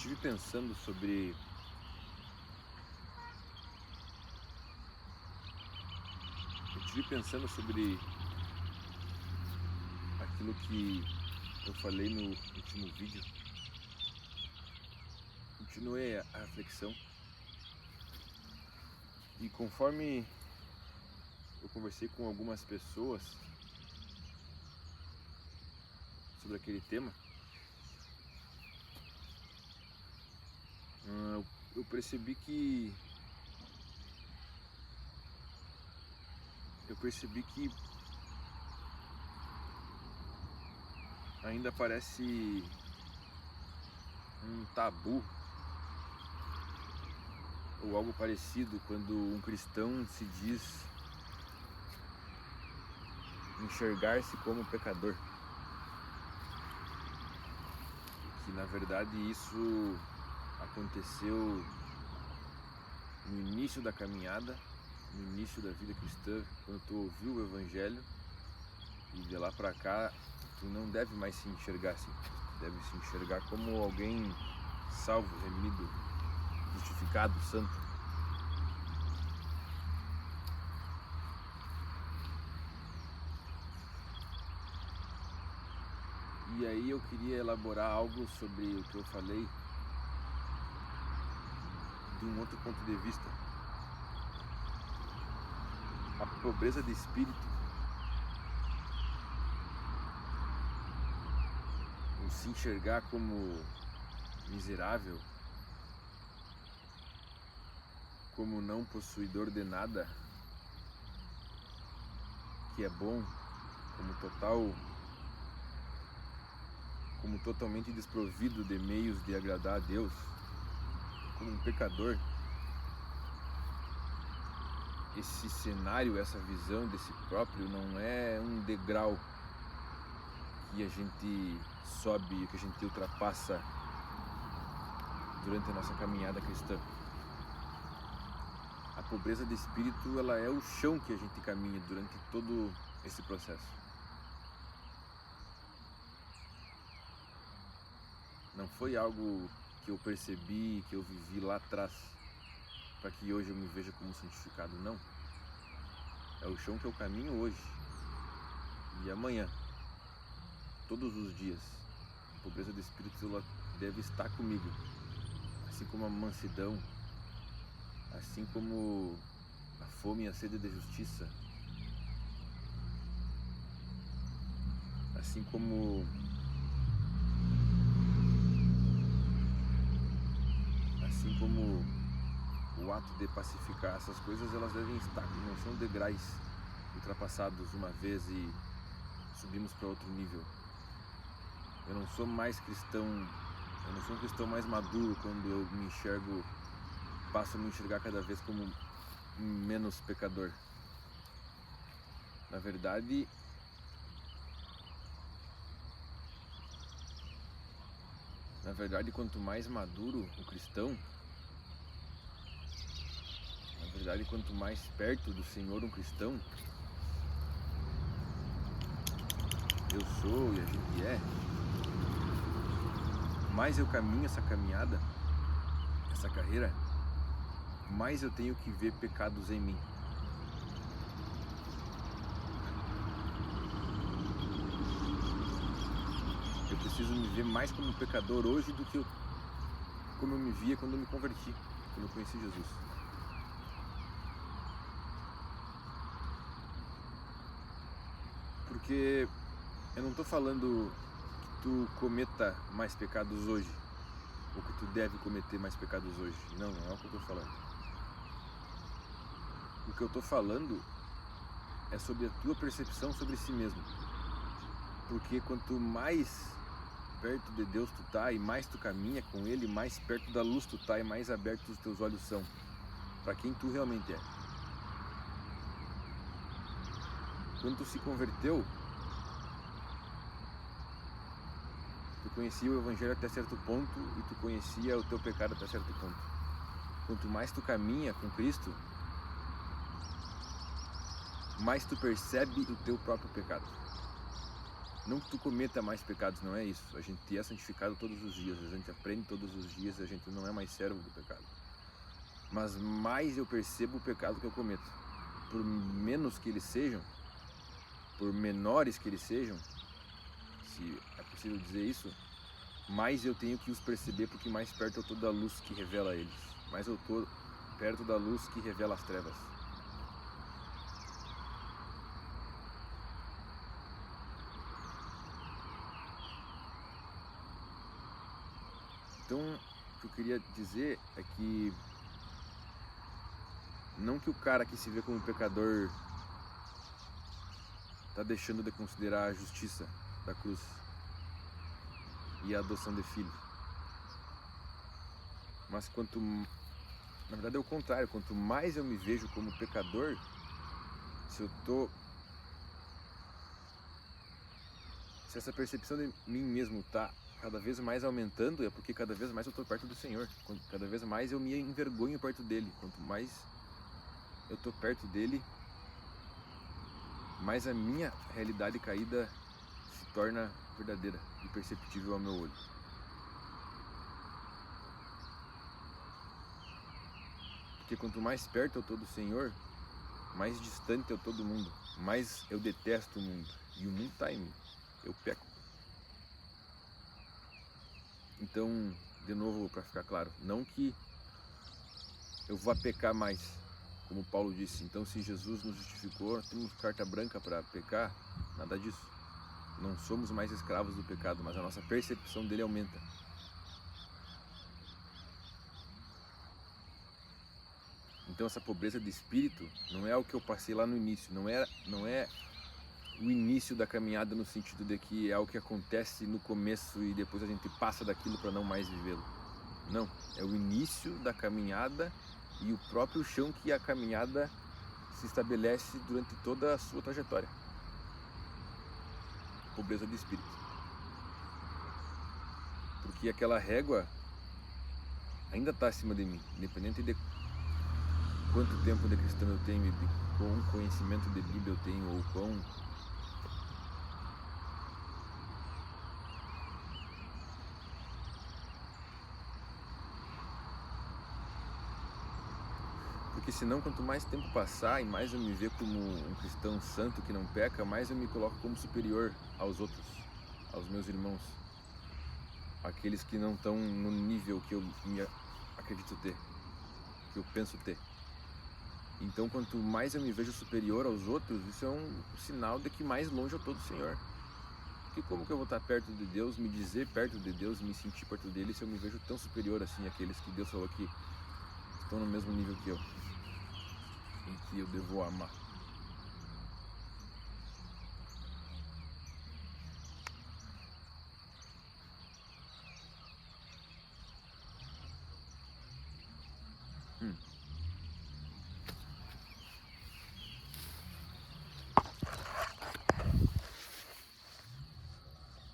tive pensando sobre aquilo que eu falei no último vídeo. Continuei a reflexão e conforme eu conversei com algumas pessoas sobre aquele tema, eu percebi que ainda parece um tabu ou algo parecido quando um cristão se diz enxergar-se como pecador. Que na verdade isso aconteceu no início da caminhada, no início da vida cristã, quando tu ouviu o Evangelho, e de lá pra cá tu não deve mais se enxergar assim. Tu deve se enxergar como alguém salvo, remido, justificado, santo. E aí eu queria elaborar algo sobre o que eu falei de um outro ponto de vista. A pobreza de espírito, o se enxergar como miserável, como não possuidor de nada que é bom, como totalmente desprovido de meios de agradar a Deus, como um pecador. Esse cenário, essa visão de si próprio não é um degrau que a gente sobe, que a gente ultrapassa durante a nossa caminhada cristã. A pobreza de espírito, ela é o chão que a gente caminha durante todo esse processo. Não foi algo que eu percebi, que eu vivi lá atrás, para que hoje eu me veja como santificado, não. É o chão que eu caminho hoje e amanhã, todos os dias. A pobreza de espírito, ela deve estar comigo, assim como a mansidão, assim como a fome e a sede de justiça, assim como o ato de pacificar. Essas coisas, elas devem estar, não são degraus ultrapassados uma vez e subimos para outro nível. Eu não sou mais cristão, eu não sou um cristão mais maduro quando eu me enxergo, passo a me enxergar cada vez como menos pecador. Na verdade, quanto mais maduro o cristão, quanto mais perto do Senhor um cristão, eu sou e a gente é, mais eu caminho essa caminhada, essa carreira, mais eu tenho que ver pecados em mim. Eu preciso me ver mais como pecador hoje do que como eu me via quando eu me converti, quando eu conheci Jesus. Porque eu não estou falando que tu cometa mais pecados hoje, ou que tu deve cometer mais pecados hoje. Não é o que eu estou falando. O que eu estou falando é sobre a tua percepção sobre si mesmo. Porque quanto mais perto de Deus tu tá e mais tu caminha com Ele, mais perto da luz tu tá e mais abertos os teus olhos são para quem tu realmente é. Quando tu se converteu, tu conhecia o Evangelho até certo ponto e tu conhecia o teu pecado até certo ponto. Quanto mais tu caminha com Cristo, mais tu percebe o teu próprio pecado. Não que tu cometa mais pecados, não é isso. A gente é santificado todos os dias, a gente aprende todos os dias, a gente não é mais servo do pecado. Mas mais eu percebo o pecado que eu cometo. Por menos que eles sejam, por menores que eles sejam, se é possível dizer isso, mais eu tenho que os perceber, porque mais perto eu estou da luz que revela eles. Mais eu estou perto da luz que revela as trevas. Então, o que eu queria dizer é que não que o cara que se vê como pecador está deixando de considerar a justiça da cruz e a adoção de filho. Mas na verdade é o contrário, quanto mais eu me vejo como pecador, se essa percepção de mim mesmo está cada vez mais aumentando, é porque cada vez mais eu estou perto do Senhor. Cada vez mais eu me envergonho perto dele. Quanto mais eu estou perto dele, mais a minha realidade caída se torna verdadeira e perceptível ao meu olho. Porque quanto mais perto eu estou do Senhor, mais distante eu estou do mundo, mais eu detesto o mundo. E o mundo está em mim. Eu peco. Então, de novo, para ficar claro, não que eu vá pecar mais, como Paulo disse. Então, se Jesus nos justificou, nós temos carta branca para pecar, nada disso. Não somos mais escravos do pecado, mas a nossa percepção dele aumenta. Então, essa pobreza de espírito não é o que eu passei lá no início, não é o início da caminhada no sentido de que é o que acontece no começo e depois a gente passa daquilo para não mais vivê-lo. Não, é o início da caminhada e o próprio chão que a caminhada se estabelece durante toda a sua trajetória. Pobreza de espírito. Porque aquela régua ainda está acima de mim, independente de quanto tempo de cristão eu tenho, de quão conhecimento de Bíblia eu tenho, ou quão porque senão quanto mais tempo passar e mais eu me ver como um cristão santo que não peca, mais eu me coloco como superior aos outros, aos meus irmãos, aqueles que não estão no nível que eu me acredito ter, que eu penso ter. Então quanto mais eu me vejo superior aos outros, isso é um sinal de que mais longe eu estou do Senhor. Porque como que eu vou estar perto de Deus, me dizer perto de Deus, me sentir perto dele, se eu me vejo tão superior assim àqueles que Deus falou que estão no mesmo nível que eu, em que eu devo amar.